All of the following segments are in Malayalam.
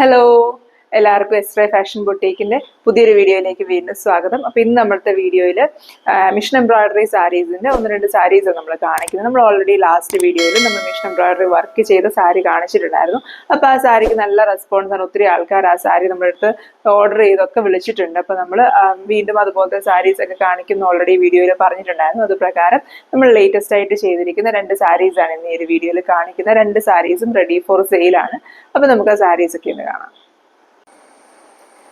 ഹലോ, എല്ലാവർക്കും എസ്ട്രേ ഫാഷൻ ബൊട്ടീക്കിന്റെ പുതിയൊരു വീഡിയോയിലേക്ക് വീണ്ടും സ്വാഗതം. അപ്പോൾ ഇന്ന് നമ്മുടെ വീഡിയോയിൽ മിഷൻ എംബ്രോയിഡറി സാരീസിന്റെ ഒന്ന് രണ്ട് സാരീസ് നമ്മൾ കാണിക്കുന്നത്. നമ്മൾ ഓൾറെഡി ലാസ്റ്റ് വീഡിയോയിൽ നമ്മൾ മിഷൻ എംബ്രോയിഡറി വർക്ക് ചെയ്ത സാരി കാണിച്ചിട്ടുണ്ടായിരുന്നു. അപ്പോൾ ആ സാരിക്ക് നല്ല റെസ്പോൺസ് ആണ്. ഒത്തിരി ആൾക്കാർ ആ സാരി നമ്മുടെ അടുത്ത് ഓർഡർ ചെയ്തൊക്കെ വിളിച്ചിട്ടുണ്ട്. അപ്പോൾ നമ്മൾ വീണ്ടും അതുപോലത്തെ സാരീസ് ഒക്കെ കാണിക്കുന്ന ഓൾറെഡി വീഡിയോയിൽ പറഞ്ഞിട്ടുണ്ടായിരുന്നു. അത് പ്രകാരം നമ്മൾ ലേറ്റസ്റ്റ് ആയിട്ട് ചെയ്തിരിക്കുന്ന രണ്ട് സാരീസാണ് ഇന്ന് ഈ ഒരു വീഡിയോയിൽ കാണിക്കുന്നത്. രണ്ട് സാരീസും റെഡി ഫോർ സെയിലാണ്. അപ്പോൾ നമുക്ക് ആ സാരീസ് ഒക്കെ ഒന്ന് കാണാം.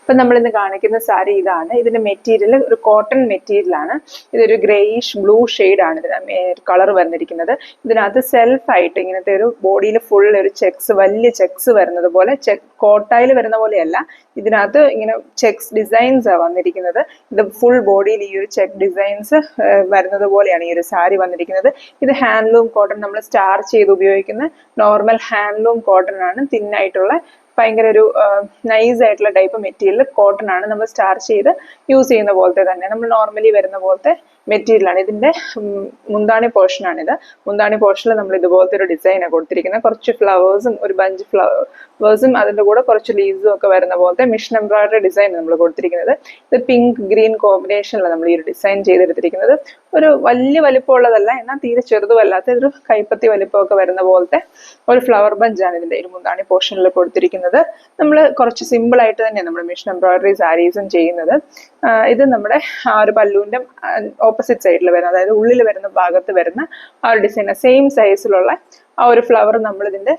ഇപ്പം നമ്മളിന്ന് കാണിക്കുന്ന സാരി ഇതാണ്. ഇതിന്റെ മെറ്റീരിയൽ ഒരു കോട്ടൺ മെറ്റീരിയലാണ്. ഇതൊരു ഗ്രേയിഷ് ബ്ലൂ ഷെയ്ഡാണ് ഇതിന് കളർ വന്നിരിക്കുന്നത്. ഇതിനകത്ത് സെൽഫായിട്ട് ഇങ്ങനത്തെ ഒരു ബോഡിയിൽ ഫുൾ ഒരു ചെക്സ്, വലിയ ചെക്സ് വരുന്നത് പോലെ, കോട്ടായിൽ വരുന്ന പോലെയല്ല, ഇതിനകത്ത് ഇങ്ങനെ ചെക്സ് ഡിസൈൻസ് വന്നിരിക്കുന്നത്. ഇത് ഫുൾ ബോഡിയിൽ ഈ ഒരു ചെക്ക് ഡിസൈൻസ് വരുന്നത് പോലെയാണ് ഈ ഒരു സാരി വന്നിരിക്കുന്നത്. ഇത് ഹാൻഡ്ലൂം കോട്ടൺ, നമ്മൾ സ്റ്റാർച്ച് ചെയ്ത് ഉപയോഗിക്കുന്ന നോർമൽ ഹാൻഡ്ലൂം കോട്ടൺ ആണ്. തിന്നായിട്ടുള്ള ഭയങ്കര ഒരു നൈസ് ആയിട്ടുള്ള ടൈപ്പ് മെറ്റീരിയൽ കോട്ടൺ ആണ്. നമ്മൾ സ്റ്റാർച്ച് ചെയ്ത് യൂസ് ചെയ്യുന്ന പോലത്തെ തന്നെ, നമ്മൾ നോർമലി വരുന്ന പോലത്തെ മെറ്റീരിയലാണ്. ഇതിന്റെ മുന്താണി പോർഷനാണിത്. മുന്താണി പോർഷനിൽ നമ്മൾ ഇതുപോലത്തെ ഒരു ഡിസൈനാണ് കൊടുത്തിരിക്കുന്നത്. കുറച്ച് ഫ്ലവേഴ്സും ഒരു ബഞ്ച് ഫ്ലവേഴ്സും അതിൻ്റെ കൂടെ കുറച്ച് ലീവ്സും ഒക്കെ വരുന്ന പോലത്തെ മിഷൻ എംബ്രോയിഡറി ഡിസൈൻ നമ്മൾ കൊടുത്തിരിക്കുന്നത്. ഇത് പിങ്ക് ഗ്രീൻ കോമ്പിനേഷനിലാണ് നമ്മൾ ഈ ഒരു ഡിസൈൻ ചെയ്തെടുത്തിരിക്കുന്നത്. ഒരു വലിയ വലിപ്പമുള്ളതല്ല, എന്നാൽ തീരെ ചെറുതുമല്ലാത്ത ഒരു കൈപ്പത്തി വലിപ്പമൊക്കെ വരുന്ന പോലത്തെ ഒരു ഫ്ലവർ ബഞ്ചാണ് ഇതിന്റെ ഒരു മുന്താണി പോർഷനിൽ കൊടുത്തിരിക്കുന്നത്. നമ്മൾ കുറച്ച് സിമ്പിൾ ആയിട്ട് തന്നെയാണ് നമ്മൾ മിഷൻ എംബ്രോയിഡറി സാരീസും ചെയ്യുന്നത്. ഇത് നമ്മുടെ ആ ഒരു പല്ലുവിന്റെ ഓപ്പോസിറ്റ് സൈഡിൽ വരുന്ന, അതായത് ഉള്ളിൽ വരുന്ന ഭാഗത്ത് വരുന്ന ആ ഒരു ഡിസൈൻ, സെയിം സൈസിലുള്ള ആ ഒരു ഫ്ലവർ നമ്മൾ ഇതിന്റെ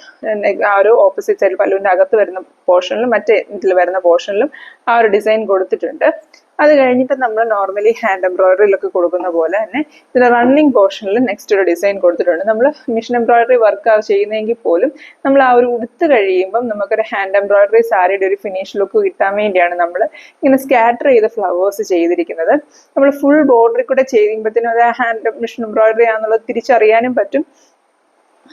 ആ ഒരു ഓപ്പോസിറ്റ് സൈഡിൽ പല്ലുവിന്റെ അകത്ത് വരുന്ന പോർഷനിലും മറ്റേ ഇതിൽ വരുന്ന പോർഷനിലും ആ ഒരു ഡിസൈൻ കൊടുത്തിട്ടുണ്ട്. അത് കഴിഞ്ഞിട്ട് നമ്മൾ നോർമലി ഹാൻഡ് എംബ്രോയിഡറിയിലൊക്കെ കൊടുക്കുന്ന പോലെ തന്നെ ഇതിന്റെ റണ്ണിങ് പോർഷനിൽ നെക്സ്റ്റ് ഒരു ഡിസൈൻ കൊടുത്തിട്ടുണ്ട്. നമ്മൾ മിഷൻ എംബ്രോയിഡറി വർക്ക് ചെയ്യുന്നതെങ്കിൽ പോലും നമ്മൾ ആ ഒരു ഉടുത്ത് കഴിയുമ്പം നമുക്കൊരു ഹാൻഡ് എംബ്രോയിഡറി സാരിയുടെ ഒരു ഫിനിഷ് ലുക്ക് കിട്ടാൻ വേണ്ടിയാണ് നമ്മൾ ഇങ്ങനെ സ്കാറ്റർ ചെയ്ത് ഫ്ലവേഴ്സ് ചെയ്തിരിക്കുന്നത്. നമ്മൾ ഫുൾ ബോർഡറിൽ കൂടെ ചെയ്യുമ്പോഴത്തേനും അത് ഹാൻഡ് മിഷൻ എംബ്രോയിഡറി ആണെന്നുള്ളത് തിരിച്ചറിയാനും പറ്റും.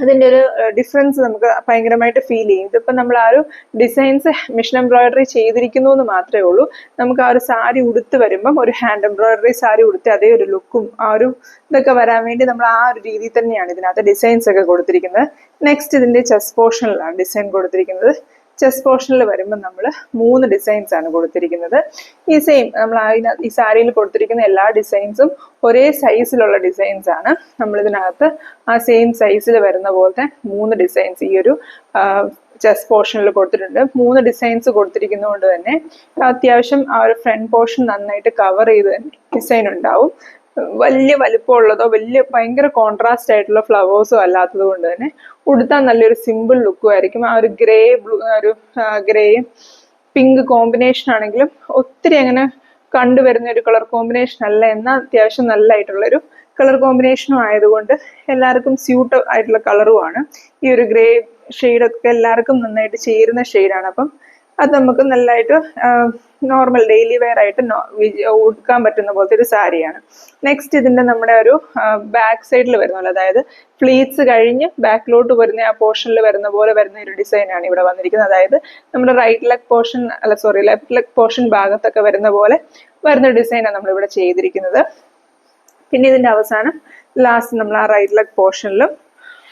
അതിൻ്റെ ഒരു ഡിഫറൻസ് നമുക്ക് ഭയങ്കരമായിട്ട് ഫീൽ ചെയ്യും. ഇതിപ്പോൾ നമ്മൾ ആ ഒരു ഡിസൈൻസ് മിഷൻ എംബ്രോയിഡറി ചെയ്തിരിക്കുന്നു എന്ന് മാത്രമേ ഉള്ളൂ. നമുക്ക് ആ ഒരു സാരി ഉടുത്ത് വരുമ്പം ഒരു ഹാൻഡ് എംബ്രോയിഡറി സാരി ഉടുത്ത് അതേ ഒരു ലുക്കും ആ ഒരു ഇതൊക്കെ വരാൻ വേണ്ടി നമ്മൾ ആ ഒരു രീതിയിൽ തന്നെയാണ് ഇതിനകത്ത് ഡിസൈൻസ് ഒക്കെ കൊടുത്തിരിക്കുന്നത്. നെക്സ്റ്റ് ഇതിൻ്റെ ചെസ്റ്റ് പോർഷനിലാണ് ഡിസൈൻ കൊടുത്തിരിക്കുന്നത്. ചെസ്റ്റ് പോർഷനിൽ വരുമ്പോൾ നമ്മൾ 3 ഡിസൈൻസ് ആണ് കൊടുത്തിരിക്കുന്നത്. ഈ സെയിം നമ്മൾ ഈ സാരിയിൽ കൊടുത്തിരിക്കുന്ന എല്ലാ ഡിസൈൻസും ഒരേ സൈസിലുള്ള ഡിസൈൻസ് ആണ്. നമ്മളിതിനകത്ത് ആ സെയിം സൈസിൽ വരുന്ന പോലത്തെ 3 ഡിസൈൻസ് ഈ ഒരു ചെസ്റ്റ് പോർഷനിൽ കൊടുത്തിട്ടുണ്ട്. 3 ഡിസൈൻസ് കൊടുത്തിരിക്കുന്നതുകൊണ്ട് തന്നെ അത്യാവശ്യം ആ ഒരു ഫ്രണ്ട് പോർഷൻ നന്നായിട്ട് കവർ ചെയ്ത് ഡിസൈൻ ഉണ്ടാവും. വലിയ വലിപ്പമുള്ളതോ ഭയങ്കര കോൺട്രാസ്റ്റ് ആയിട്ടുള്ള ഫ്ലവേഴ്സോ അല്ലാത്തത് കൊണ്ട് തന്നെ ഉടുത്താൽ നല്ലൊരു സിമ്പിൾ ലുക്കും ആയിരിക്കും. ആ ഒരു ഗ്രേയും പിങ്ക് കോമ്പിനേഷൻ ആണെങ്കിലും ഒത്തിരി അങ്ങനെ കണ്ടുവരുന്ന ഒരു കളർ കോമ്പിനേഷൻ അല്ല, എന്നാൽ അത്യാവശ്യം നല്ലതായിട്ടുള്ളൊരു കളർ കോമ്പിനേഷനും ആയതുകൊണ്ട് എല്ലാവർക്കും സ്യൂട്ട് ആയിട്ടുള്ള കളറുമാണ്. ഈ ഒരു ഗ്രേ ഷെയ്ഡൊക്കെ എല്ലാവർക്കും നന്നായിട്ട് ചേരുന്ന ഷെയ്ഡാണ്. അപ്പം അത് നമുക്ക് നല്ലതായിട്ട് നോർമൽ ഡെയിലി വെയർ ആയിട്ട് ഉടുക്കാൻ പറ്റുന്ന പോലത്തെ ഒരു സാരിയാണ്. നെക്സ്റ്റ് ഇതിന്റെ നമ്മുടെ ഒരു ബാക്ക് സൈഡിൽ വരുന്നത്, അതായത് ഫ്ലീറ്റ്സ് കഴിഞ്ഞ് ബാക്കിലോട്ട് വരുന്ന ആ പോർഷനിൽ വരുന്ന പോലെ വരുന്ന ഒരു ഡിസൈനാണ് ഇവിടെ വന്നിരിക്കുന്നത്. അതായത് നമ്മുടെ ലെഫ്റ്റ് ലെഗ് പോർഷൻ ഭാഗത്തൊക്കെ വരുന്ന പോലെ വരുന്ന ഡിസൈനാണ് നമ്മളിവിടെ ചെയ്തിരിക്കുന്നത്. പിന്നെ ഇതിന്റെ അവസാനം ലാസ്റ്റ് നമ്മൾ ആ റൈറ്റ് ലെഗ് പോർഷനിലും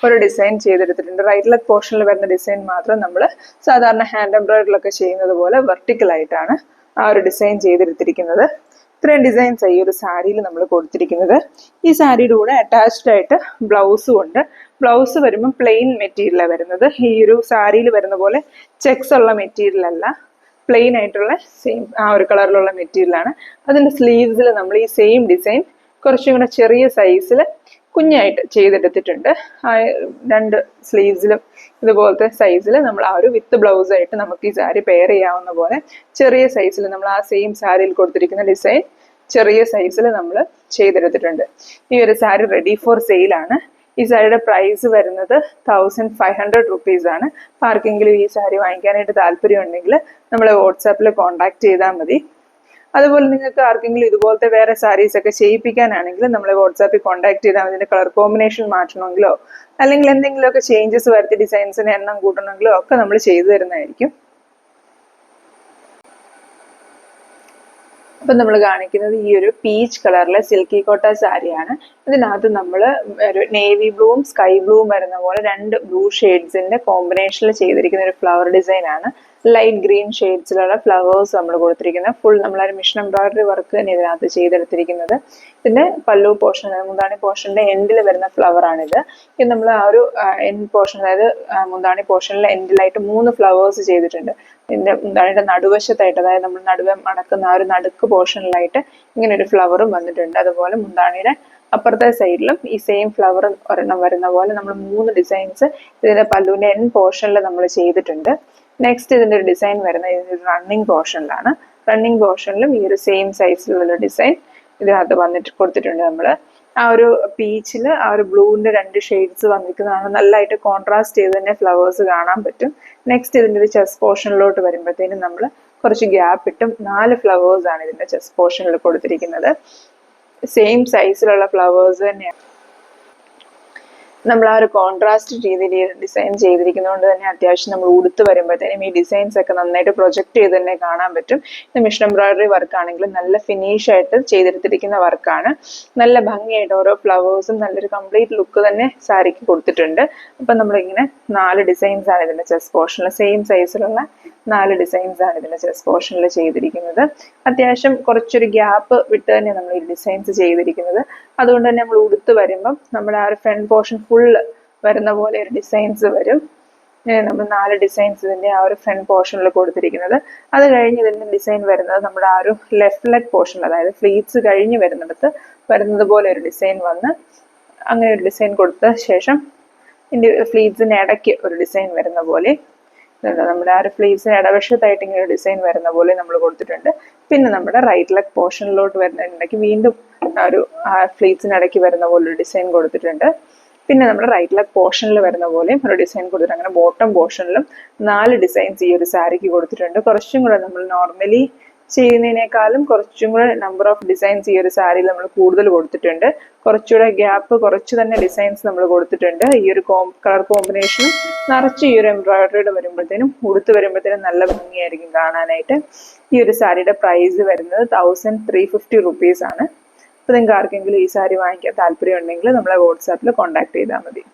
ഒരു ഡിസൈൻ ചെയ്തെടുത്തിട്ടുണ്ട്. റൈറ്റ് ലെഗ് പോർഷനിൽ വരുന്ന ഡിസൈൻ മാത്രം നമ്മൾ സാധാരണ ഹാൻഡ് എംബ്രോയിഡറിലൊക്കെ ചെയ്യുന്നത് പോലെ വെർട്ടിക്കലായിട്ടാണ് ആ ഒരു ഡിസൈൻ ചെയ്തെടുത്തിരിക്കുന്നത്. ഇത്രയും ഡിസൈൻസ് ഈ ഒരു സാരിയിൽ നമ്മൾ കൊടുത്തിരിക്കുന്നത്. ഈ സാരിയുടെ കൂടെ അറ്റാച്ച്ഡ് ആയിട്ട് ബ്ലൗസും ഉണ്ട്. ബ്ലൗസ് വരുമ്പോൾ പ്ലെയിൻ മെറ്റീരിയലാണ് വരുന്നത്. ഈ ഒരു സാരിയിൽ വരുന്ന പോലെ ചെക്സ് ഉള്ള മെറ്റീരിയൽ അല്ല, പ്ലെയിൻ ആയിട്ടുള്ള സെയിം ആ ഒരു കളറിലുള്ള മെറ്റീരിയലാണ്. അതിൻ്റെ സ്ലീവ്സിൽ നമ്മൾ ഈ സെയിം ഡിസൈൻ കുറച്ചും കൂടെ ചെറിയ സൈസിൽ കുഞ്ഞായിട്ട് ചെയ്തെടുത്തിട്ടുണ്ട്. ആ 2 സ്ലീവ്സിലും ഇതുപോലത്തെ സൈസിൽ നമ്മൾ ആ ഒരു വിത്ത് ബ്ലൗസായിട്ട് നമുക്ക് ഈ സാരി പെയർ ചെയ്യാവുന്ന പോലെ ചെറിയ സൈസിൽ നമ്മൾ ആ സെയിം സാരിയിൽ കൊടുത്തിരിക്കുന്ന ഡിസൈൻ ചെറിയ സൈസിൽ നമ്മൾ ചെയ്തെടുത്തിട്ടുണ്ട്. ഈ ഒരു സാരി റെഡി ഫോർ സെയിലാണ്. ഈ സാരിയുടെ പ്രൈസ് വരുന്നത് 1500 റുപ്പീസ് ആണ്. ആർക്കെങ്കിലും ഈ സാരി വാങ്ങിക്കാനായിട്ട് താല്പര്യം ഉണ്ടെങ്കിൽ നമ്മളെ വാട്സാപ്പിൽ കോൺടാക്ട് ചെയ്താൽ മതി. അതുപോലെ നിങ്ങൾക്ക് ആർക്കെങ്കിലും ഇതുപോലത്തെ വേറെ സാരീസ് ഒക്കെ ചെയ്യിപ്പിക്കാനാണെങ്കിൽ നമ്മളെ വാട്സാപ്പിൽ കോൺടാക്ട് ചെയ്താൽ അതിന്റെ കളർ കോമ്പിനേഷൻ മാറ്റണമെങ്കിലോ അല്ലെങ്കിൽ എന്തെങ്കിലുമൊക്കെ ചേഞ്ചസ് വരുത്തി ഡിസൈൻസിന് എണ്ണം കൂട്ടണമെങ്കിലോ ഒക്കെ നമ്മൾ ചെയ്തു തരുന്നതായിരിക്കും. അപ്പം നമ്മൾ കാണിക്കുന്നത് ഈ ഒരു പീച്ച് കളറിലെ സിൽക്കി കോട്ട സാരിയാണ്. ഇതിനകത്ത് നമ്മൾ ഒരു നേവി ബ്ലൂവും സ്കൈ ബ്ലൂവും വരുന്ന പോലെ 2 ബ്ലൂ ഷെയ്ഡ്സിന്റെ കോമ്പിനേഷനിൽ ചെയ്തിരിക്കുന്ന ഒരു ഫ്ലവർ ഡിസൈൻ ആണ്. ലൈറ്റ് ഗ്രീൻ ഷെയ്ഡ്സിലുള്ള ഫ്ലവേഴ്സ് നമ്മൾ കൊടുത്തിരിക്കുന്നത്. ഫുൾ നമ്മളൊരു മിഷൻ എംബ്രോയിഡറി വർക്ക് തന്നെ ഇതിനകത്ത് ചെയ്തെടുത്തിരിക്കുന്നത്. ഇതിന്റെ പല്ലു പോർഷൻ, മുന്താണി പോർഷന്റെ എൻഡിൽ വരുന്ന ഫ്ലവർ ആണിത്. ഇത് നമ്മൾ ആ ഒരു എൻഡ് പോർഷൻ, അതായത് മുന്താണി പോർഷനിലെ എൻഡിലായിട്ട് 3 ഫ്ലവേഴ്സ് ചെയ്തിട്ടുണ്ട്. ഇതിന്റെ മുന്താണിയുടെ നടുവശത്തായിട്ട്, അതായത് നമ്മൾ നടുവെ അടക്കുന്ന ആ ഒരു നടുക്ക് പോർഷനിലായിട്ട് ഇങ്ങനെ ഒരു ഫ്ലവറും വന്നിട്ടുണ്ട്. അതുപോലെ മുന്താണിയുടെ അപ്പുറത്തെ സൈഡിലും ഈ സെയിം ഫ്ലവർ ഒരെണ്ണം വരുന്ന പോലെ നമ്മൾ 3 ഡിസൈൻസ് ഇതിന്റെ പല്ലുവിന്റെ എൻഡ് പോർഷനിൽ നമ്മൾ ചെയ്തിട്ടുണ്ട്. നെക്സ്റ്റ് ഇതിന്റെ ഒരു ഡിസൈൻ വരുന്നത് ഇതിന്റെ റണ്ണിങ് പോർഷനിലാണ്. റണ്ണിങ് പോർഷനിലും ഈ ഒരു സെയിം സൈസിലുള്ള ഡിസൈൻ ഇതിനകത്ത് വന്നിട്ട് കൊടുത്തിട്ടുണ്ട്. നമ്മൾ ആ ഒരു പീച്ചിൽ ആ ഒരു ബ്ലൂവിന്റെ 2 ഷെയ്ഡ്സ് വന്നിരിക്കുന്നതാണ്. നല്ലതായിട്ട് കോൺട്രാസ്റ്റ് ചെയ്ത് തന്നെ ഫ്ലവേഴ്സ് കാണാൻ പറ്റും. നെക്സ്റ്റ് ഇതിന്റെ ഒരു ചെസ്റ്റ് പോർഷനിലോട്ട് വരുമ്പോഴത്തേനും നമ്മൾ കുറച്ച് ഗ്യാപ്പ് ഇട്ടും 4 ഫ്ലവേഴ്സ് ആണ് ഇതിന്റെ ചെസ്റ്റ് പോർഷനിൽ കൊടുത്തിരിക്കുന്നത്. സെയിം സൈസിലുള്ള ഫ്ലവേഴ്സ് തന്നെയാണ്. നമ്മൾ ആ ഒരു കോൺട്രാസ്റ്റ് രീതിയിൽ ഡിസൈൻ ചെയ്തിരിക്കുന്നതുകൊണ്ട് തന്നെ അത്യാവശ്യം നമ്മൾ ഉടുത്ത് വരുമ്പോഴത്തേനും ഈ ഡിസൈൻസ് ഒക്കെ നന്നായിട്ട് പ്രൊജക്ട് ചെയ്ത് തന്നെ കാണാൻ പറ്റും. ഇത് മിഷൻ എംബ്രോയിഡറി വർക്ക് ആണെങ്കിലും നല്ല ഫിനിഷ് ആയിട്ട് ചെയ്തെടുത്തിരിക്കുന്ന വർക്കാണ്. നല്ല ഭംഗിയായിട്ട് ഓരോ ഫ്ലവേഴ്സും നല്ലൊരു കംപ്ലീറ്റ് ലുക്ക് തന്നെ സാരിക്ക് കൊടുത്തിട്ടുണ്ട്. അപ്പം നമ്മളിങ്ങനെ 4 ഡിസൈൻസ് ആണ് ഇതിന്റെ ചെസ്റ്റ് പോർഷനിൽ, സെയിം സൈസിലുള്ള 4 ഡിസൈൻസ് ആണ് ഇതിന്റെ ചെസ്റ്റ് പോർഷനിൽ ചെയ്തിരിക്കുന്നത്. അത്യാവശ്യം കുറച്ചൊരു ഗ്യാപ്പ് വിട്ട് തന്നെ നമ്മൾ ഈ ഡിസൈൻസ് ചെയ്തിരിക്കുന്നത്. അതുകൊണ്ട് തന്നെ നമ്മൾ ഉടുത്ത് വരുമ്പം നമ്മുടെ ആ ഒരു ഫ്രണ്ട് പോർഷൻ ഫുള്ള് വരുന്ന പോലെ ഒരു ഡിസൈൻസ് വരും. നമ്മൾ 4 ഡിസൈൻസ് ഇതിന്റെ ആ ഒരു ഫ്രണ്ട് പോർഷനിൽ കൊടുത്തിരിക്കുന്നത്. അത് കഴിഞ്ഞ് ഇതിന്റെ ഡിസൈൻ വരുന്നത് നമ്മുടെ ആ ഒരു ലെഫ്റ്റ് ലെഗ് പോർഷനിൽ, അതായത് ഫ്ലീറ്റ്സ് കഴിഞ്ഞ് വരുന്നിടത്ത് വരുന്നത് പോലെ ഒരു ഡിസൈൻ വന്ന് അങ്ങനെ ഒരു ഡിസൈൻ കൊടുത്ത ശേഷം ഇതിന്റെ ഫ്ലീറ്റ്സിന് ഇടയ്ക്ക് ഒരു ഡിസൈൻ വരുന്ന പോലെ, നമ്മുടെ ആ ഒരു ഫ്ലീവ്സിന് ഇടവശത്തായിട്ട് ഇങ്ങനെ ഡിസൈൻ വരുന്ന പോലെ നമ്മൾ കൊടുത്തിട്ടുണ്ട്. പിന്നെ നമ്മുടെ റൈറ്റ് ലെഗ് പോർഷനിലോട്ട് വരുന്നതിനിടയ്ക്ക് വീണ്ടും ഒരു ഫ്ലീവ്സിന് ഇടയ്ക്ക് വരുന്ന പോലെ ഒരു ഡിസൈൻ കൊടുത്തിട്ടുണ്ട്. പിന്നെ നമ്മുടെ റൈറ്റ് ലെഗ് പോർഷനിൽ വരുന്ന പോലെയും ഒരു ഡിസൈൻ കൊടുത്തിട്ടുണ്ട്. അങ്ങനെ ബോട്ടം പോർഷനിലും 4 ഡിസൈൻസ് ഈ ഒരു സാരിക്ക് കൊടുത്തിട്ടുണ്ട്. കുറച്ചും കൂടെ നമ്മൾ നോർമലി ചെയ്യുന്നതിനേക്കാളും കുറച്ചും കൂടെ നമ്പർ ഓഫ് ഡിസൈൻസ് ഈ ഒരു സാരിയിൽ നമ്മൾ കൂടുതൽ കൊടുത്തിട്ടുണ്ട്. കുറച്ചുകൂടെ ഗ്യാപ്പ് കുറച്ച് തന്നെ ഡിസൈൻസ് നമ്മൾ കൊടുത്തിട്ടുണ്ട്. ഈ ഒരു കളർ കോമ്പിനേഷനും നിറച്ച് ഈ ഒരു എംബ്രോയിഡറിയുടെ വരുമ്പോഴത്തേനും ഉടുത്ത് വരുമ്പോഴത്തേനും നല്ല ഭംഗിയായിരിക്കും കാണാനായിട്ട്. ഈ ഒരു സാരിയുടെ പ്രൈസ് വരുന്നത് 1350 റുപ്പീസ് ആണ്. അപ്പോൾ നിങ്ങൾക്ക് ആർക്കെങ്കിലും ഈ സാരി വാങ്ങിക്കാൻ താല്പര്യം ഉണ്ടെങ്കിൽ നമ്മളെ വാട്സാപ്പിൽ കോൺടാക്ട് ചെയ്താൽ മതി.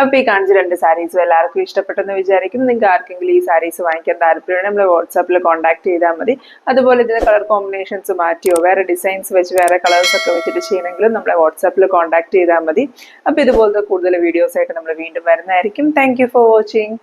അപ്പോൾ ഈ കാണിച്ച 2 സാരീസും എല്ലാവർക്കും ഇഷ്ടപ്പെട്ടെന്ന് വിചാരിക്കുന്നു. നിങ്ങൾക്ക് ആർക്കെങ്കിലും ഈ സാരീസ് വാങ്ങിക്കാൻ താല്പര്യമുണ്ടെങ്കിൽ നമ്മളെ വാട്സാപ്പിൽ കോൺടാക്ട് ചെയ്താൽ മതി. അതുപോലെ ഇതിന്റെ കളർ കോമ്പിനേഷൻസ് മാറ്റിയോ വേറെ ഡിസൈൻസ് വെച്ച് വേറെ കളേഴ്സ് ഒക്കെ വെച്ചിട്ട് ചെയ്യണമെങ്കിലും നമ്മളെ വാട്സാപ്പിൽ കോൺടാക്ട് ചെയ്താൽ മതി. അപ്പോൾ ഇതുപോലത്തെ കൂടുതൽ വീഡിയോസ് ആയിട്ട് നമ്മൾ വീണ്ടും വരുന്നതായിരിക്കും. Thank you for watching.